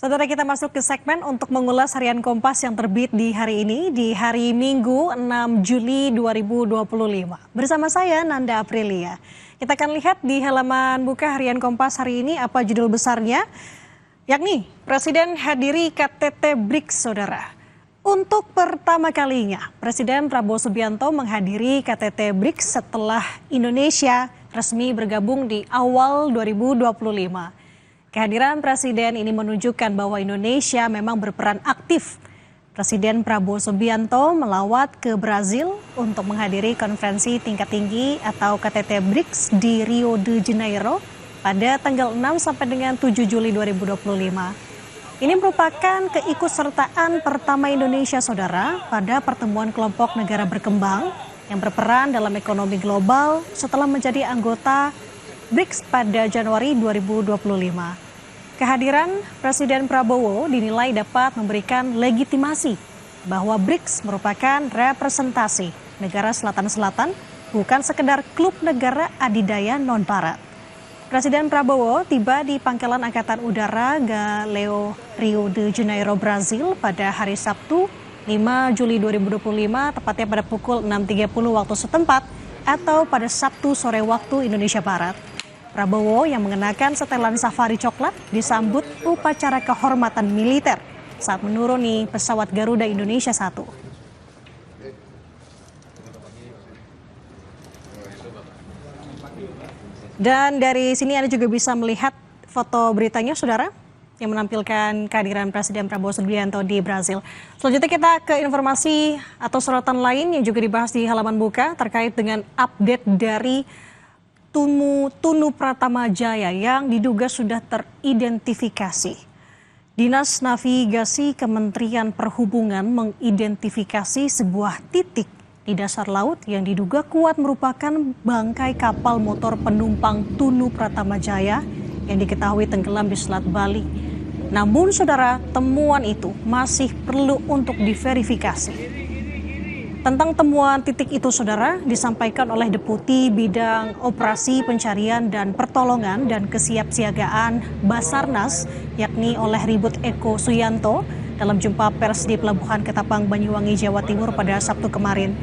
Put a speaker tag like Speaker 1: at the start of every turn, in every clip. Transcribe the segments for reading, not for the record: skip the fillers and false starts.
Speaker 1: Saudara, kita masuk ke segmen untuk mengulas harian Kompas yang terbit di hari ini, di hari Minggu 6 Juli 2025. Bersama saya Nanda Aprilia. Kita akan lihat di halaman buka harian Kompas hari ini apa judul besarnya, yakni Presiden hadiri KTT BRICS, saudara. Untuk pertama kalinya, Presiden Prabowo Subianto menghadiri KTT BRICS setelah Indonesia resmi bergabung di awal 2025. Kehadiran Presiden ini menunjukkan bahwa Indonesia memang berperan aktif. Presiden Prabowo Subianto melawat ke Brazil untuk menghadiri konferensi tingkat tinggi atau KTT BRICS di Rio de Janeiro pada tanggal 6 sampai dengan 7 Juli 2025. Ini merupakan keikutsertaan pertama Indonesia, saudara, pada pertemuan kelompok negara berkembang yang berperan dalam ekonomi global setelah menjadi anggota BRICS pada Januari 2025. Kehadiran Presiden Prabowo dinilai dapat memberikan legitimasi bahwa BRICS merupakan representasi negara selatan-selatan, bukan sekedar klub negara adidaya non-barat. Presiden Prabowo tiba di Pangkalan Angkatan Udara Galeão Rio de Janeiro, Brazil pada hari Sabtu 5 Juli 2025, tepatnya pada pukul 6.30 waktu setempat atau pada Sabtu sore waktu Indonesia Barat. Prabowo yang mengenakan setelan safari coklat disambut upacara kehormatan militer saat menuruni pesawat Garuda Indonesia 1. Dan dari sini Anda juga bisa melihat foto beritanya, saudara, yang menampilkan kehadiran Presiden Prabowo Subianto di Brazil. Selanjutnya kita ke informasi atau sorotan lain yang juga dibahas di halaman buka terkait dengan update dari Tunu Pratama Jaya yang diduga sudah teridentifikasi. Dinas Navigasi Kementerian Perhubungan mengidentifikasi sebuah titik di dasar laut yang diduga kuat merupakan bangkai kapal motor penumpang Tunu Pratama Jaya yang diketahui tenggelam di Selat Bali. Namun, saudara, temuan itu masih perlu untuk diverifikasi. Tentang temuan titik itu, saudara, disampaikan oleh Deputi Bidang Operasi Pencarian dan Pertolongan dan Kesiapsiagaan Basarnas, yakni oleh Ribut Eko Suyanto, dalam jumpa pers di Pelabuhan Ketapang, Banyuwangi, Jawa Timur pada Sabtu kemarin.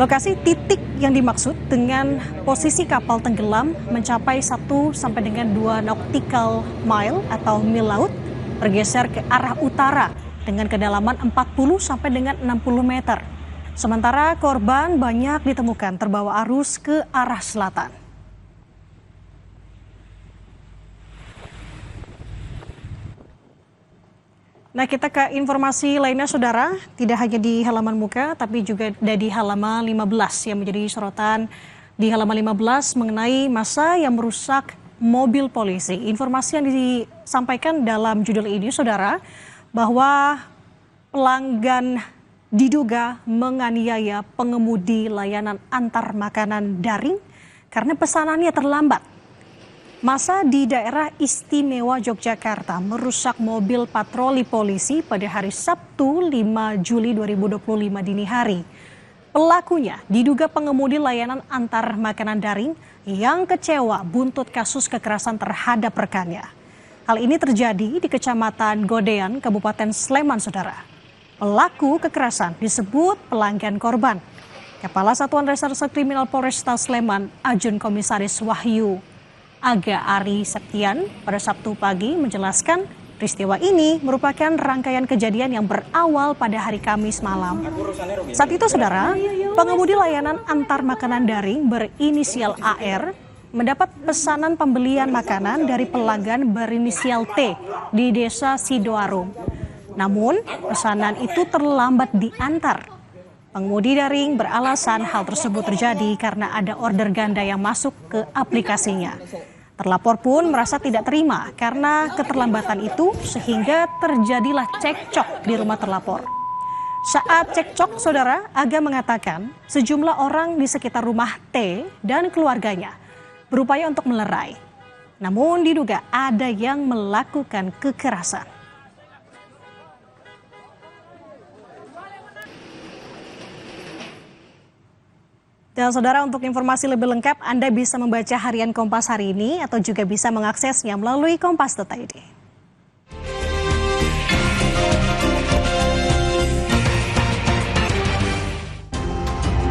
Speaker 1: Lokasi titik yang dimaksud dengan posisi kapal tenggelam mencapai 1 sampai dengan 2 nautical mile atau mil laut, bergeser ke arah utara dengan kedalaman 40 sampai dengan 60 meter. Sementara korban banyak ditemukan terbawa arus ke arah selatan. Nah, kita ke informasi lainnya, saudara. Tidak hanya di halaman muka, tapi juga ada di halaman 15 yang menjadi sorotan di halaman 15 mengenai massa yang merusak mobil polisi. Informasi yang disampaikan dalam judul ini, saudara, bahwa pelanggan diduga menganiaya pengemudi layanan antar makanan daring karena pesanannya terlambat. Massa di daerah istimewa Yogyakarta merusak mobil patroli polisi pada hari Sabtu 5 Juli 2025 dini hari. Pelakunya diduga pengemudi layanan antar makanan daring yang kecewa buntut kasus kekerasan terhadap rekannya. Hal ini terjadi di Kecamatan Godean, Kabupaten Sleman, saudara. Pelaku kekerasan disebut pelanggan korban. Kepala Satuan Reserse Kriminal Polresta Sleman, Ajun Komisaris Wahyu Aga Ari Septian pada Sabtu pagi menjelaskan peristiwa ini merupakan rangkaian kejadian yang berawal pada hari Kamis malam. Saat itu, saudara, pengemudi layanan antar makanan daring berinisial AR mendapat pesanan pembelian makanan dari pelanggan berinisial T di Desa Sidoarum. Namun, pesanan itu terlambat diantar. Pengemudi daring beralasan hal tersebut terjadi karena ada order ganda yang masuk ke aplikasinya. Terlapor pun merasa tidak terima karena keterlambatan itu sehingga terjadilah cekcok di rumah terlapor. Saat cekcok, saudara, Aga mengatakan sejumlah orang di sekitar rumah T dan keluarganya berupaya untuk melerai. Namun diduga ada yang melakukan kekerasan. Dan saudara, untuk informasi lebih lengkap Anda bisa membaca harian Kompas hari ini atau juga bisa mengaksesnya melalui kompas.id.